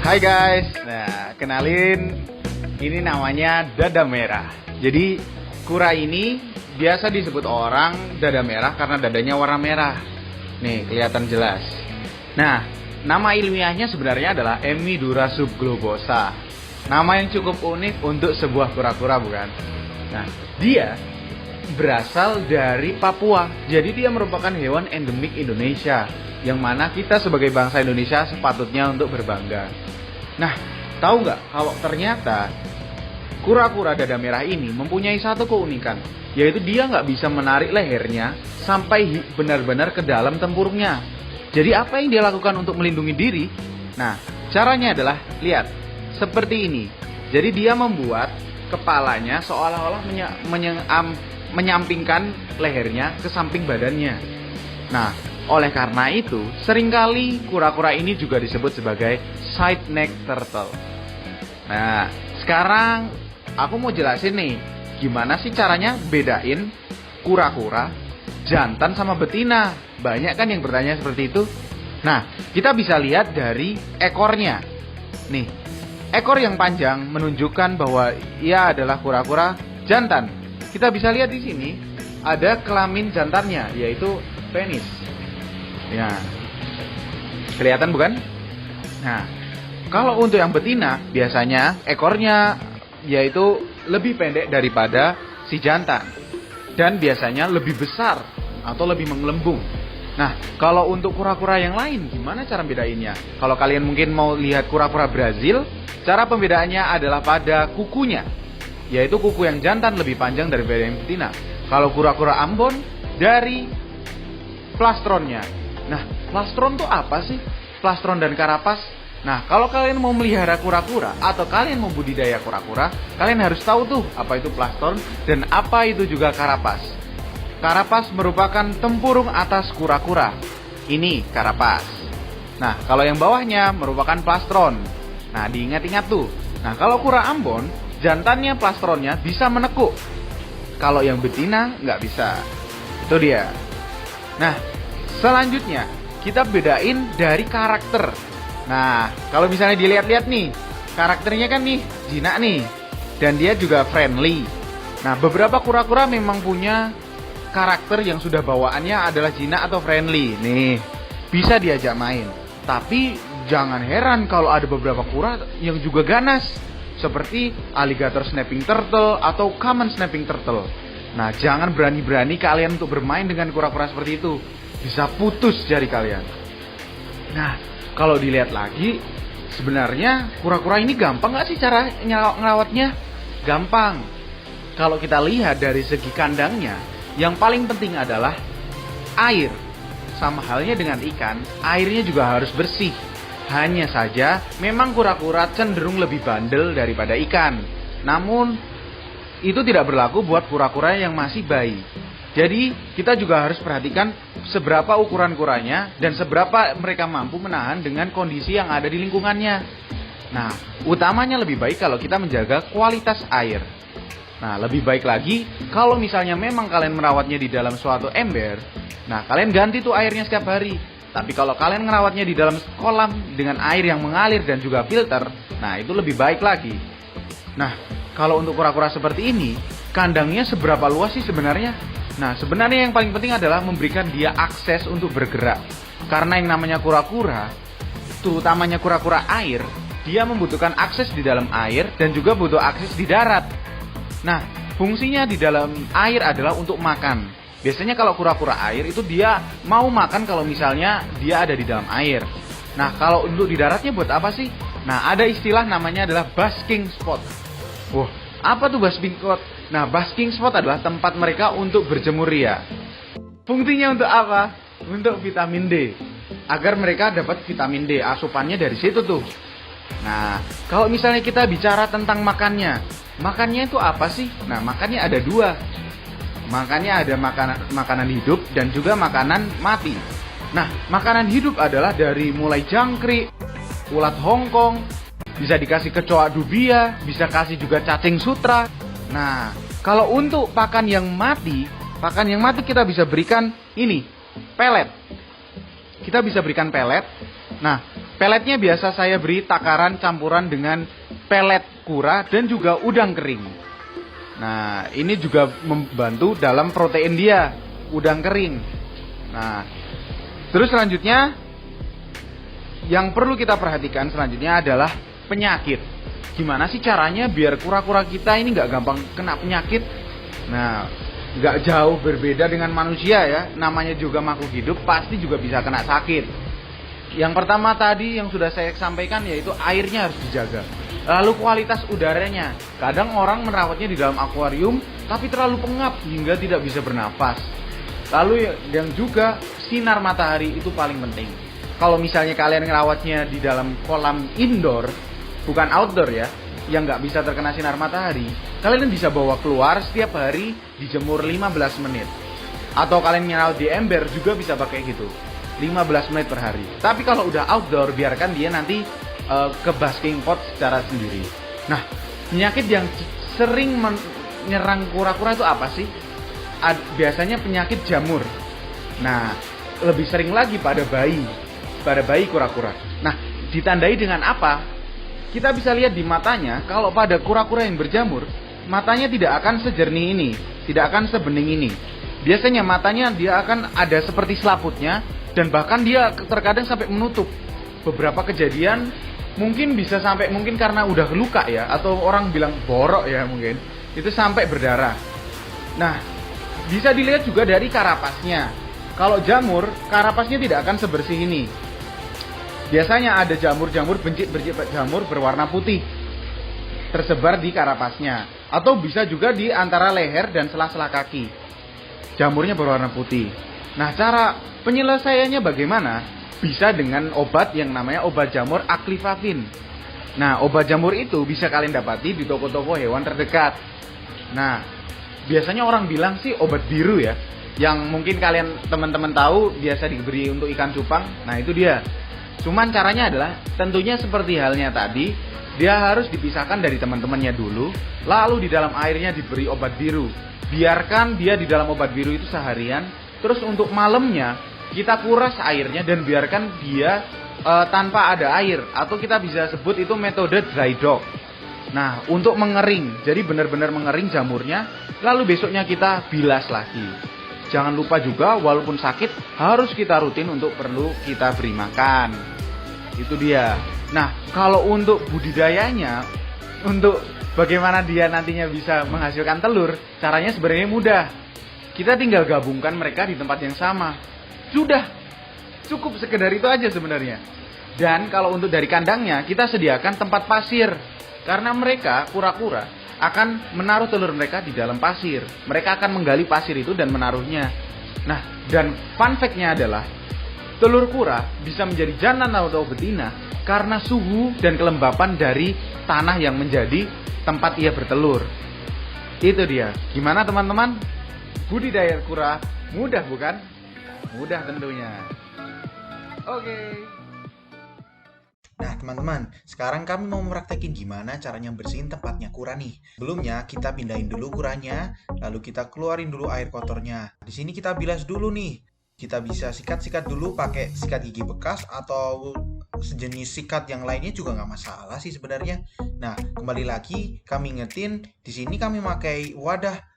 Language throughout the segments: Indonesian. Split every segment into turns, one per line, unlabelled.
Hai guys, nah kenalin, ini namanya dada merah. Jadi kura ini biasa disebut orang dada merah karena dadanya warna merah. Nih kelihatan jelas. Nah, nama ilmiahnya sebenarnya adalah Emydura subglobosa. Nama yang cukup unik untuk sebuah kura-kura, bukan? Nah, dia berasal dari Papua. Jadi dia merupakan hewan endemik Indonesia, yang mana kita sebagai bangsa Indonesia sepatutnya untuk berbangga. Nah, tahu nggak kalau ternyata kura-kura dada merah ini mempunyai satu keunikan, yaitu dia nggak bisa menarik lehernya sampai benar-benar ke dalam tempurungnya. Jadi apa yang dia lakukan untuk melindungi diri? Nah, caranya adalah, lihat, seperti ini. Jadi dia membuat kepalanya seolah-olah menyampingkan lehernya ke samping badannya. Nah, oleh karena itu, seringkali kura-kura ini juga disebut sebagai side neck turtle. Nah, sekarang aku mau jelasin nih, gimana sih caranya bedain kura-kura jantan sama betina. Banyak kan yang bertanya seperti itu. Nah, kita bisa lihat dari ekornya. Nih, ekor yang panjang menunjukkan bahwa ia adalah kura-kura jantan. Kita bisa lihat di sini ada kelamin jantannya, yaitu penis. Ya, kelihatan bukan? Nah, kalau untuk yang betina, biasanya ekornya yaitu lebih pendek daripada si jantan. Dan biasanya lebih besar atau lebih menggelembung. Nah, kalau untuk kura-kura yang lain, gimana cara bedainnya? Kalau kalian mungkin mau lihat kura-kura Brazil, cara pembedaannya adalah pada kukunya. Yaitu kuku yang jantan lebih panjang daripada yang betina. Kalau kura-kura Ambon, dari plastronnya. Nah, plastron itu apa sih? Plastron dan karapas. Nah, kalau kalian mau melihara kura-kura atau kalian mau budidaya kura-kura, kalian harus tahu tuh apa itu plastron dan apa itu juga karapas. Karapas merupakan tempurung atas kura-kura. Ini karapas. Nah, kalau yang bawahnya merupakan plastron. Nah, diingat-ingat tuh. Nah, kalau kura Ambon, jantannya plastronnya bisa menekuk. Kalau yang betina nggak bisa. Itu dia. Nah, selanjutnya kita bedain dari karakter. Nah, kalau misalnya dilihat-lihat nih, karakternya kan nih jinak nih, dan dia juga friendly. Nah, beberapa kura-kura memang punya karakter yang sudah bawaannya adalah jinak atau friendly. Nih, bisa diajak main. Tapi jangan heran kalau ada beberapa kura yang juga ganas, seperti alligator snapping turtle atau common snapping turtle. Nah, jangan berani-berani kalian untuk bermain dengan kura-kura seperti itu. Bisa putus jari kalian. Nah, kalau dilihat lagi, sebenarnya kura-kura ini gampang gak sih cara ngerawatnya? Gampang. Kalau kita lihat dari segi kandangnya, yang paling penting adalah air. Sama halnya dengan ikan, airnya juga harus bersih. Hanya saja, memang kura-kura cenderung lebih bandel daripada ikan. Namun, itu tidak berlaku buat kura-kura yang masih bayi. Jadi, kita juga harus perhatikan seberapa ukuran kuranya dan seberapa mereka mampu menahan dengan kondisi yang ada di lingkungannya. Nah, utamanya lebih baik kalau kita menjaga kualitas air. Nah, lebih baik lagi kalau misalnya memang kalian merawatnya di dalam suatu ember, nah kalian ganti tuh airnya setiap hari. Tapi kalau kalian merawatnya di dalam kolam dengan air yang mengalir dan juga filter, nah itu lebih baik lagi. Nah, kalau untuk kura-kura seperti ini, kandangnya seberapa luas sih sebenarnya? Nah, sebenarnya yang paling penting adalah memberikan dia akses untuk bergerak. Karena yang namanya kura-kura, terutamanya kura-kura air, dia membutuhkan akses di dalam air dan juga butuh akses di darat. Nah, fungsinya di dalam air adalah untuk makan. Biasanya kalau kura-kura air itu dia mau makan kalau misalnya dia ada di dalam air. Nah, kalau untuk di daratnya buat apa sih? Nah, ada istilah namanya adalah basking spot. Wah, apa tuh basking spot? Nah, basking spot adalah tempat mereka untuk berjemur ria. Fungsinya untuk apa? Untuk vitamin D. Agar mereka dapat vitamin D, asupannya dari situ tuh. Nah, kalau misalnya kita bicara tentang makannya, makannya itu apa sih? Nah, makannya ada dua. Makannya ada makanan hidup dan juga makanan mati. Nah, makanan hidup adalah dari mulai jangkrik, ulat hongkong, bisa dikasih kecoa dubia, bisa kasih juga cacing sutra. Nah, kalau untuk pakan yang mati kita bisa berikan ini, pelet. Kita bisa berikan pelet. Nah, Peletnya biasa saya beri takaran campuran dengan pelet kura dan juga udang kering. Nah, ini juga membantu dalam protein dia, udang kering. Nah, terus selanjutnya yang perlu kita perhatikan selanjutnya adalah penyakit. Gimana sih caranya biar kura-kura kita ini nggak gampang kena penyakit? Nah, nggak jauh berbeda dengan manusia ya. Namanya juga makhluk hidup, pasti juga bisa kena sakit. Yang pertama tadi yang sudah saya sampaikan yaitu airnya harus dijaga. Lalu kualitas udaranya. Kadang orang merawatnya di dalam akuarium tapi terlalu pengap hingga tidak bisa bernafas. Lalu yang juga sinar matahari itu paling penting. Kalau misalnya kalian ngerawatnya di dalam kolam indoor, bukan outdoor ya, yang nggak bisa terkena sinar matahari, kalian bisa bawa keluar setiap hari dijemur 15 menit. Atau kalian ngerawat di ember juga bisa pakai gitu, 15 menit per hari. Tapi kalau udah outdoor, biarkan dia nanti ke basking pot secara sendiri. Nah, penyakit yang sering menyerang kura-kura itu apa sih? Biasanya penyakit jamur. Nah, lebih sering lagi pada bayi kura-kura. Nah, ditandai dengan apa? Kita bisa lihat di matanya, kalau pada kura-kura yang berjamur, matanya tidak akan sejernih ini, tidak akan sebening ini. Biasanya matanya dia akan ada seperti selaputnya, dan bahkan dia terkadang sampai menutup. Beberapa kejadian mungkin bisa sampai, mungkin karena udah luka ya, atau orang bilang borok ya mungkin, itu sampai berdarah. Nah, bisa dilihat juga dari karapasnya. Kalau jamur, karapasnya tidak akan sebersih ini. Biasanya ada jamur-jamur, bencik-bencik jamur berwarna putih tersebar di karapasnya. Atau bisa juga di antara leher dan sela-sela kaki. Jamurnya berwarna putih. Nah, cara penyelesaiannya bagaimana? Bisa dengan obat yang namanya obat jamur Aclifavin. Nah, obat jamur itu bisa kalian dapati di toko-toko hewan terdekat. Nah, biasanya orang bilang sih obat biru ya, yang mungkin kalian teman-teman tahu biasa diberi untuk ikan cupang. Nah, itu dia. Cuman caranya adalah tentunya seperti halnya tadi, dia harus dipisahkan dari teman-temannya dulu, lalu di dalam airnya diberi obat biru. Biarkan dia di dalam obat biru itu seharian, terus untuk malamnya kita kuras airnya dan biarkan dia tanpa ada air, atau kita bisa sebut itu metode dry dock. Nah, untuk mengering, jadi benar-benar mengering jamurnya, lalu besoknya kita bilas lagi. Jangan lupa juga walaupun sakit harus kita rutin untuk perlu kita beri makan. Itu dia. Nah, kalau untuk budidayanya, untuk bagaimana dia nantinya bisa menghasilkan telur, caranya sebenarnya mudah. Kita tinggal gabungkan mereka di tempat yang sama. Sudah, cukup sekedar itu aja sebenarnya. Dan kalau untuk dari kandangnya, kita sediakan tempat pasir. Karena mereka, kura-kura, akan menaruh telur mereka di dalam pasir. Mereka akan menggali pasir itu dan menaruhnya. Nah, dan fun fact-nya adalah telur kura bisa menjadi jantan atau betina karena suhu dan kelembapan dari tanah yang menjadi tempat ia bertelur. Itu dia. Gimana teman-teman? Budidaya kura mudah bukan? Mudah tentunya. Oke.
Nah teman-teman, sekarang kami mau mempraktekin gimana caranya bersihin tempatnya kura nih. Sebelumnya kita pindahin dulu kuranya, lalu kita keluarin dulu air kotornya. Di sini kita bilas dulu nih. Kita bisa sikat-sikat dulu pakai sikat gigi bekas atau sejenis sikat yang lainnya juga nggak masalah sih sebenarnya. Nah kembali lagi kami ingetin, di sini kami pakai wadah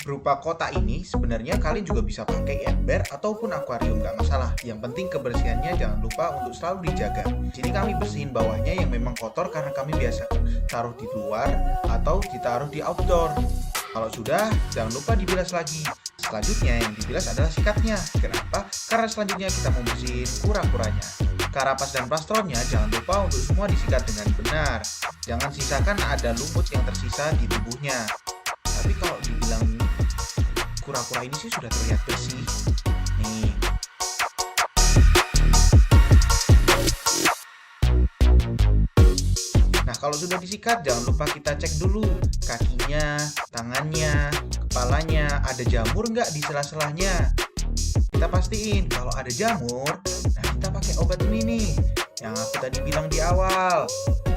berupa kotak ini. Sebenarnya kalian juga bisa pakai ember ataupun akuarium, nggak masalah. Yang penting kebersihannya jangan lupa untuk selalu dijaga. Di sini kami bersihin bawahnya yang memang kotor karena kami biasa taruh di luar atau ditaruh di outdoor. Kalau sudah, jangan lupa dibilas lagi. Selanjutnya yang dibilas adalah sikatnya. Kenapa? Karena selanjutnya kita mau bersihin kura-kuranya. Karapas dan plastronnya jangan lupa untuk semua disikat dengan benar. Jangan sisakan ada lumut yang tersisa di tubuhnya. Tapi kalau dibilang kura-kura ini sih sudah terlihat bersih. Nih. Nah, kalau sudah disikat, jangan lupa kita cek dulu kakinya, tangannya, kepalanya, ada jamur nggak di sela-selanya. Kita pastiin kalau ada jamur, nah kita pakai obat ini nih, yang aku tadi bilang di awal.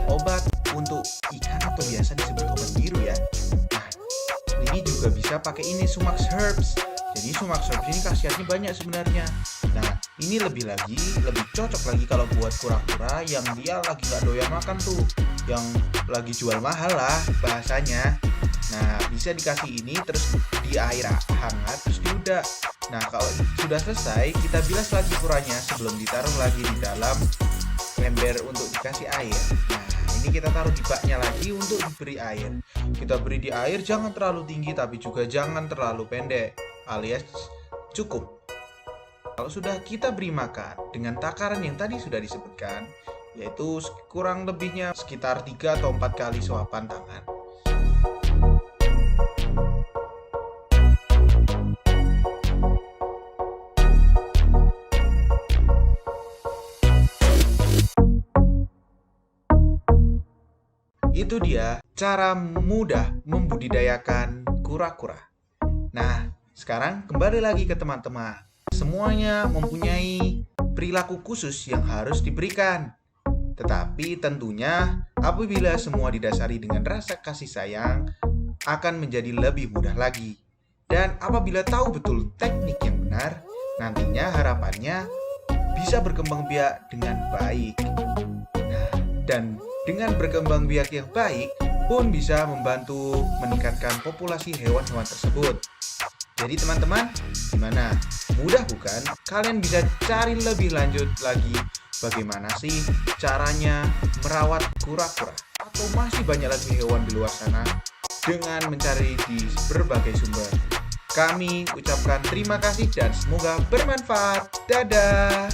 Obat untuk ikan atau biasa disebut obat biru ya. Ini juga bisa pakai ini Sumax Herbs. Jadi Sumax Herbs ini khasiatnya banyak sebenarnya. Nah, Ini lebih cocok lagi kalau buat kura-kura yang dia lagi nggak doyan makan tuh, yang lagi jual mahal lah bahasanya. Nah, bisa dikasih ini terus di air hangat terus diudah. Nah, kalau sudah selesai, kita bilas lagi kuranya sebelum ditaruh lagi di dalam ember untuk dikasih air. Nah, ini kita taruh di baknya lagi untuk diberi air. Kita beri di air jangan terlalu tinggi tapi juga jangan terlalu pendek, alias cukup. Kalau sudah kita beri makan dengan takaran yang tadi sudah disebutkan, yaitu kurang lebihnya sekitar 3 atau 4 kali suapan tangan. Itu dia cara mudah membudidayakan kura-kura. Nah, sekarang kembali lagi ke teman-teman. Semuanya mempunyai perilaku khusus yang harus diberikan. Tetapi tentunya apabila semua didasari dengan rasa kasih sayang, akan menjadi lebih mudah lagi. Dan apabila tahu betul teknik yang benar, nantinya harapannya bisa berkembang biak dengan baik. Nah, dan dengan berkembang biak yang baik pun bisa membantu meningkatkan populasi hewan-hewan tersebut. Jadi teman-teman, gimana? Mudah bukan? Kalian bisa cari lebih lanjut lagi bagaimana sih caranya merawat kura-kura, atau masih banyak lagi hewan di luar sana dengan mencari di berbagai sumber. Kami ucapkan terima kasih dan semoga bermanfaat. Dadah!